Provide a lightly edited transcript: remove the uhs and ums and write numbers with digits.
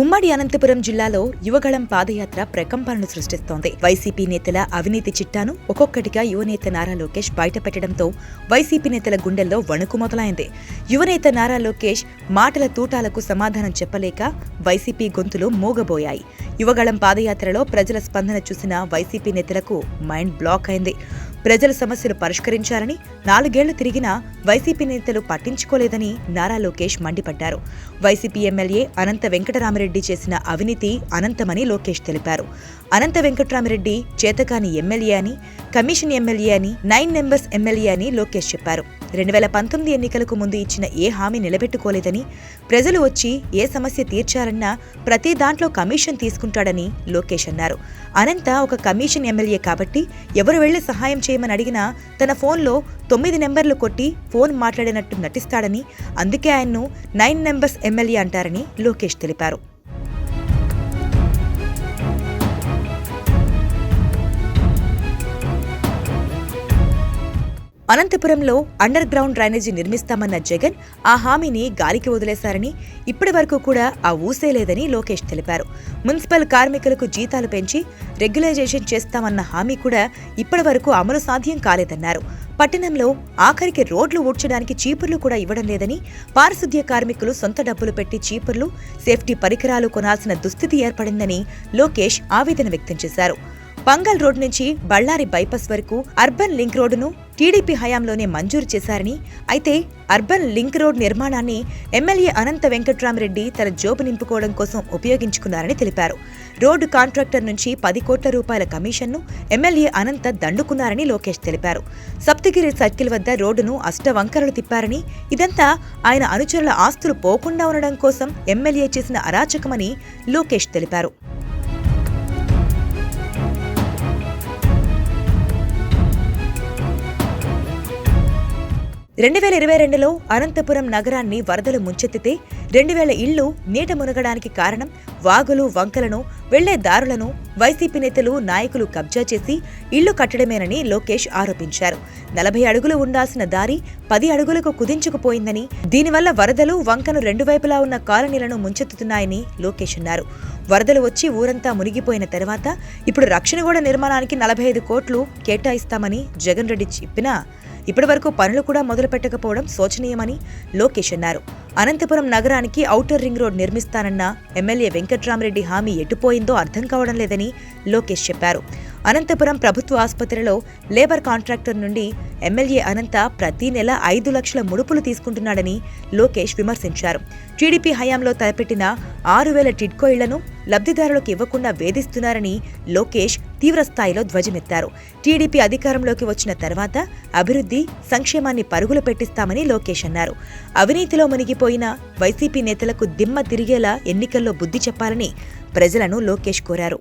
ఉమ్మడి అనంతపురం జిల్లాలో యువగళం పాదయాత్ర ప్రకంపనలు సృష్టిస్తోంది. వైసీపీ నేతల అవినీతి చిట్టాను ఒక్కొక్కటిగా యువనేత నారా లోకేష్ బయటపెట్టడంతో వైసీపీ నేతల గుండెల్లో వణుకు మొదలైంది. యువనేత నారా లోకేష్ మాటల తూటాలకు సమాధానం చెప్పలేక వైసీపీ గొంతులు మూగబోయాయి. యువగళం పాదయాత్రలో ప్రజల స్పందన చూసిన వైసీపీ నేతలకు మైండ్ బ్లాక్ అయింది. ప్రజల సమస్యలు పరిష్కరించాలని 4 ఏళ్లు తిరిగినా వైసీపీ నేతలు పట్టించుకోలేదని నారా లోకేష్ మండిపడ్డారు. వైసీపీ ఎమ్మెల్యే అనంత వెంకటరామిరెడ్డి చేసిన అవినీతి అనంతమని లోకేష్ తెలిపారు. అనంత వెంకటరామిరెడ్డి చేతకాని ఎమ్మెల్యే అని, కమిషన్ ఎమ్మెల్యే అని, 9 మెంబర్స్ ఎమ్మెల్యే అని లోకేష్ చెప్పారు. 2019 ఎన్నికలకు ముందు ఇచ్చిన ఏ హామీ నిలబెట్టుకోలేదని, ప్రజలు వచ్చి ఏ సమస్య తీర్చారన్నా ప్రతి దాంట్లో కమిషన్ తీసుకుంటాడని లోకేష్ అన్నారు. అనంత ఒక కమిషన్ ఎమ్మెల్యే కాబట్టి ఎవరు వెళ్లి సహాయం చేయమని అడిగినా తన ఫోన్లో 9 నెంబర్లు కొట్టి ఫోన్ మాట్లాడినట్టు నటిస్తాడని, అందుకే ఆయన్ను 9 మెంబర్స్ ఎమ్మెల్యే అంటారని లోకేష్ తెలిపారు. అనంతపురంలో అండర్ గ్రౌండ్ డ్రైనేజీ నిర్మిస్తామన్న జగన్ ఆ హామీని గాలికి వదిలేశారని, ఇప్పటి వరకు కూడా ఆ ఊసే లేదని లోకేష్ తెలిపారు. మున్సిపల్ కార్మికులకు జీతాలు పెంచి రెగ్యులైజేషన్ చేస్తామన్న హామీ కూడా ఇప్పటి వరకు అమలు సాధ్యం కాలేదన్నారు. పట్టణంలో ఆఖరికి రోడ్లు ఊడ్చడానికి చీపుర్లు కూడా ఇవ్వడం లేదని, పారిశుద్ధ్య కార్మికులు సొంత డబ్బులు పెట్టి చీపుర్లు, సేఫ్టీ పరికరాలు కొనాల్సిన దుస్థితి ఏర్పడిందని లోకేష్ ఆవేదన వ్యక్తం చేశారు. పంగల్ రోడ్ నుంచి బళ్ళారి బైపాస్ వరకు అర్బన్ లింక్ రోడ్డును టీడీపీ హయాంలోనే మంజూరు చేశారని, అయితే అర్బన్ లింక్ రోడ్ నిర్మాణాన్ని ఎమ్మెల్యే అనంత వెంకటరామిరెడ్డి తన జోబు నింపుకోవడం కోసం ఉపయోగించుకున్నారని తెలిపారు. రోడ్డు కాంట్రాక్టర్ నుంచి 10 కోట్ల రూపాయల కమిషన్ను ఎమ్మెల్యే అనంత దండుకున్నారని లోకేష్ తెలిపారు. సప్తగిరి సర్కిల్ వద్ద రోడ్డును అష్టవంకరలు తిప్పారని, ఇదంతా ఆయన అనుచరుల ఆస్తులు పోకుండా ఉండడం కోసం ఎమ్మెల్యే చేసిన అరాచకమని లోకేష్ తెలిపారు. 2022లో అనంతపురం నగరాన్ని వరదలు ముంచెత్తితే 2000 ఇళ్లు నీట మునగడానికి కారణం వాగులు, వంకలను, వెళ్లే దారులను వైసీపీ నేతలు, నాయకులు కబ్జా చేసి ఇళ్లు కట్టడమేనని లోకేష్ ఆరోపించారు. 40 అడుగులు ఉండాల్సిన దారి 10 అడుగులకు కుదించుకుపోయిందని, దీనివల్ల వరదలు, వంకను 2 వైపులా ఉన్న కాలనీలను ముంచెత్తుతున్నాయని లోకేష్ అన్నారు. వరదలు వచ్చి ఊరంతా మునిగిపోయిన తర్వాత ఇప్పుడు రక్షణగోడ నిర్మాణానికి 45 కోట్లు కేటాయిస్తామని జగన్ రెడ్డి చెప్పినా ఇప్పటి వరకు పనులు కూడా మొదలు పెట్టకపోవడం శోచనీయమని లోకేష్ అన్నారు. అనంతపురం నగరానికి ఔటర్ రింగ్ రోడ్ నిర్మిస్తానన్న ఎమ్మెల్యే వెంకట్రామిరెడ్డి హామీ ఎటుపోయిందో అర్థం కావడం లేదని లోకేష్ చెప్పారు. అనంతపురం ప్రభుత్వ ఆసుపత్రిలో లేబర్ కాంట్రాక్టర్ నుండి ఎమ్మెల్యే అనంత ప్రతి నెల 5 లక్షల ముడుపులు తీసుకుంటున్నాడని లోకేష్ విమర్శించారు. టీడీపీ హయాంలో తలపెట్టిన 6,000 టిడ్కో ఇళ్లను లబ్ధిదారులకు ఇవ్వకుండా వేధిస్తున్నారని లోకేష్ తీవ్రస్థాయిలో ధ్వజమెత్తారు. టీడీపీ అధికారంలోకి వచ్చిన తర్వాత అభివృద్ధి, సంక్షేమాన్ని పరుగులు పెట్టిస్తామని లోకేష్ అన్నారు. అవినీతిలో మునిగిపోయిన వైసీపీ నేతలకు దిమ్మ తిరిగేలా ఎన్నికల్లో బుద్ధి చెప్పాలని ప్రజలను లోకేష్ కోరారు.